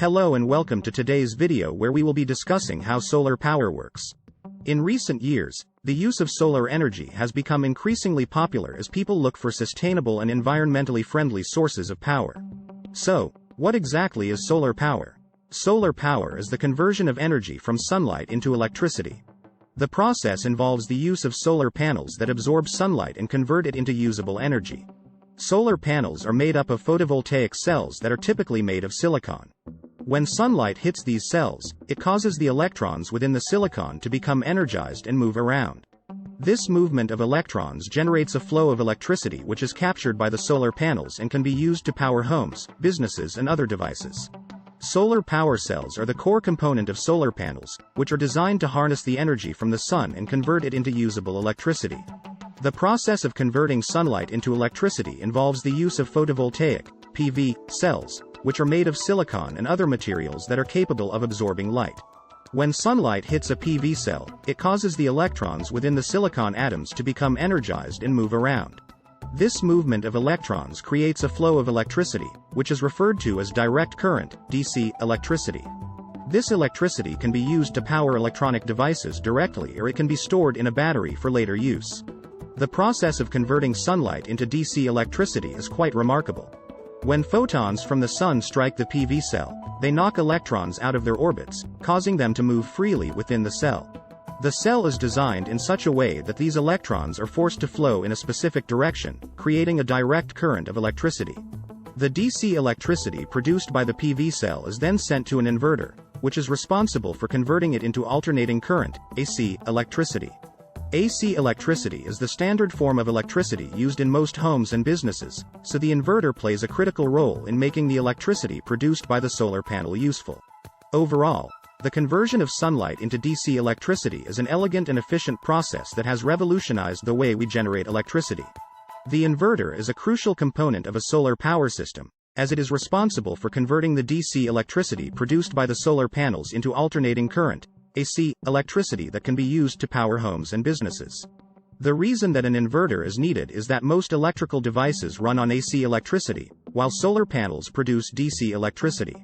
Hello and welcome to today's video where we will be discussing how solar power works. In recent years, the use of solar energy has become increasingly popular as people look for sustainable and environmentally friendly sources of power. So, what exactly is solar power? Solar power is the conversion of energy from sunlight into electricity. The process involves the use of solar panels that absorb sunlight and convert it into usable energy. Solar panels are made up of photovoltaic cells that are typically made of silicon. When sunlight hits these cells, it causes the electrons within the silicon to become energized and move around. This movement of electrons generates a flow of electricity which is captured by the solar panels and can be used to power homes, businesses and other devices. Solar power cells are the core component of solar panels, which are designed to harness the energy from the sun and convert it into usable electricity. The process of converting sunlight into electricity involves the use of photovoltaic (PV) cells, which are made of silicon and other materials that are capable of absorbing light. When sunlight hits a PV cell, it causes the electrons within the silicon atoms to become energized and move around. This movement of electrons creates a flow of electricity, which is referred to as direct current, DC, electricity. This electricity can be used to power electronic devices directly, or it can be stored in a battery for later use. The process of converting sunlight into DC electricity is quite remarkable. When photons from the sun strike the PV cell, they knock electrons out of their orbits, causing them to move freely within the cell. The cell is designed in such a way that these electrons are forced to flow in a specific direction, creating a direct current of electricity. The DC electricity produced by the PV cell is then sent to an inverter, which is responsible for converting it into alternating current, AC, electricity. AC electricity is the standard form of electricity used in most homes and businesses, so the inverter plays a critical role in making the electricity produced by the solar panel useful. Overall, the conversion of sunlight into DC electricity is an elegant and efficient process that has revolutionized the way we generate electricity. The inverter is a crucial component of a solar power system, as it is responsible for converting the DC electricity produced by the solar panels into alternating current, AC, electricity that can be used to power homes and businesses. The reason that an inverter is needed is that most electrical devices run on AC electricity, while solar panels produce DC electricity.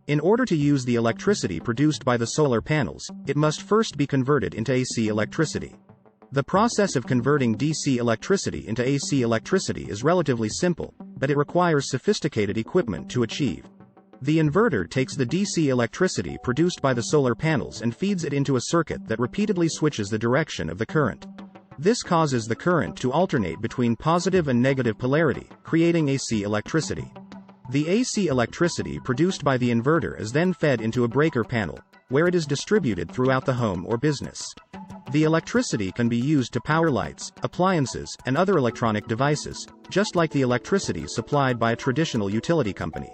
In order to use the electricity produced by the solar panels, it must first be converted into AC electricity. The process of converting DC electricity into AC electricity is relatively simple, but it requires sophisticated equipment to achieve. The inverter takes the DC electricity produced by the solar panels and feeds it into a circuit that repeatedly switches the direction of the current. This causes the current to alternate between positive and negative polarity, creating AC electricity. The AC electricity produced by the inverter is then fed into a breaker panel, where it is distributed throughout the home or business. The electricity can be used to power lights, appliances, and other electronic devices, just like the electricity supplied by a traditional utility company.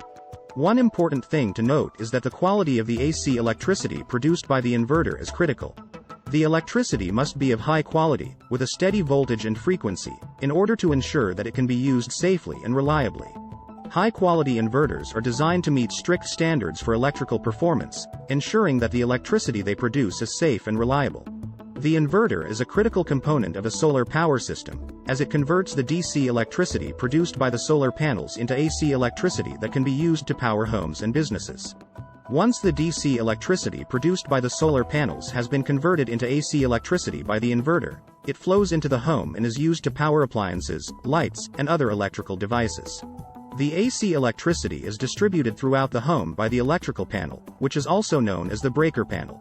One important thing to note is that the quality of the AC electricity produced by the inverter is critical. The electricity must be of high quality, with a steady voltage and frequency, in order to ensure that it can be used safely and reliably. High-quality inverters are designed to meet strict standards for electrical performance, ensuring that the electricity they produce is safe and reliable. The inverter is a critical component of a solar power system, as it converts the DC electricity produced by the solar panels into AC electricity that can be used to power homes and businesses. Once the DC electricity produced by the solar panels has been converted into AC electricity by the inverter, it flows into the home and is used to power appliances, lights, and other electrical devices. The AC electricity is distributed throughout the home by the electrical panel, which is also known as the breaker panel.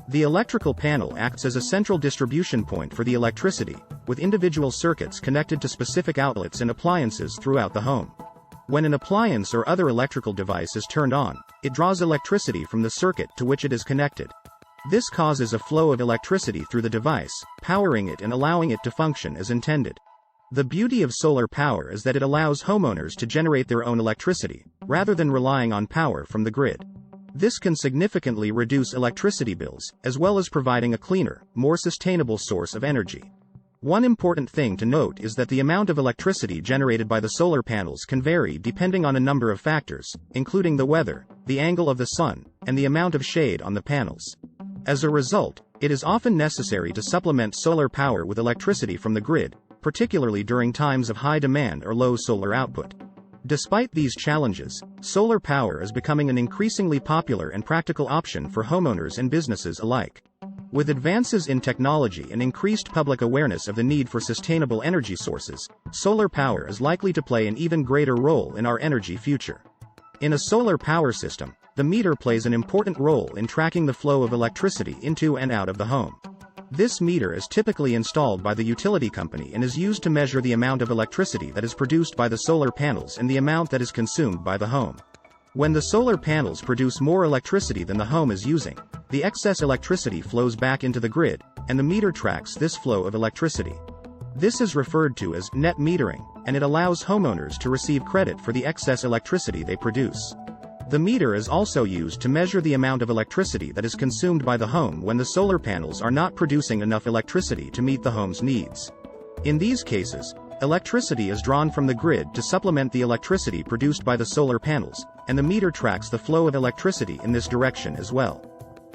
The electrical panel acts as a central distribution point for the electricity, with individual circuits connected to specific outlets and appliances throughout the home. When an appliance or other electrical device is turned on, it draws electricity from the circuit to which it is connected. This causes a flow of electricity through the device, powering it and allowing it to function as intended. The beauty of solar power is that it allows homeowners to generate their own electricity, rather than relying on power from the grid. This can significantly reduce electricity bills, as well as providing a cleaner, more sustainable source of energy. One important thing to note is that the amount of electricity generated by the solar panels can vary depending on a number of factors, including the weather, the angle of the sun, and the amount of shade on the panels. As a result, it is often necessary to supplement solar power with electricity from the grid, particularly during times of high demand or low solar output. Despite these challenges, solar power is becoming an increasingly popular and practical option for homeowners and businesses alike. With advances in technology and increased public awareness of the need for sustainable energy sources, solar power is likely to play an even greater role in our energy future. In a solar power system, the meter plays an important role in tracking the flow of electricity into and out of the home. This meter is typically installed by the utility company and is used to measure the amount of electricity that is produced by the solar panels and the amount that is consumed by the home. When the solar panels produce more electricity than the home is using, the excess electricity flows back into the grid, and the meter tracks this flow of electricity. This is referred to as net metering, and it allows homeowners to receive credit for the excess electricity they produce. The meter is also used to measure the amount of electricity that is consumed by the home when the solar panels are not producing enough electricity to meet the home's needs. In these cases, electricity is drawn from the grid to supplement the electricity produced by the solar panels, and the meter tracks the flow of electricity in this direction as well.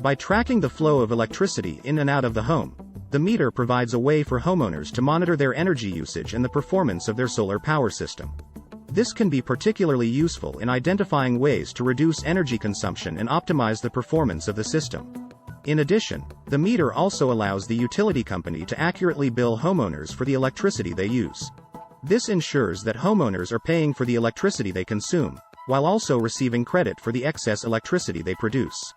By tracking the flow of electricity in and out of the home, the meter provides a way for homeowners to monitor their energy usage and the performance of their solar power system. This can be particularly useful in identifying ways to reduce energy consumption and optimize the performance of the system. In addition, the meter also allows the utility company to accurately bill homeowners for the electricity they use. This ensures that homeowners are paying for the electricity they consume, while also receiving credit for the excess electricity they produce.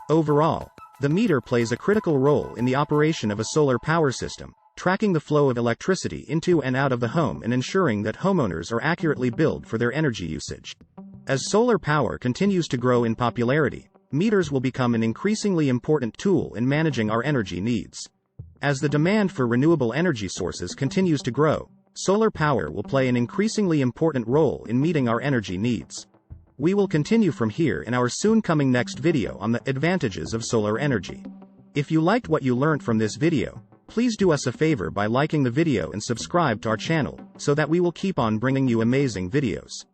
Overall, the meter plays a critical role in the operation of a solar power system, tracking the flow of electricity into and out of the home and ensuring that homeowners are accurately billed for their energy usage. As solar power continues to grow in popularity, meters will become an increasingly important tool in managing our energy needs. As the demand for renewable energy sources continues to grow, solar power will play an increasingly important role in meeting our energy needs. We will continue from here in our soon coming next video on the advantages of solar energy. If you liked what you learned from this video, please do us a favor by liking the video and subscribe to our channel, so that we will keep on bringing you amazing videos.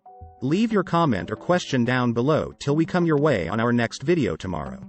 Leave your comment or question down below till we come your way on our next video tomorrow.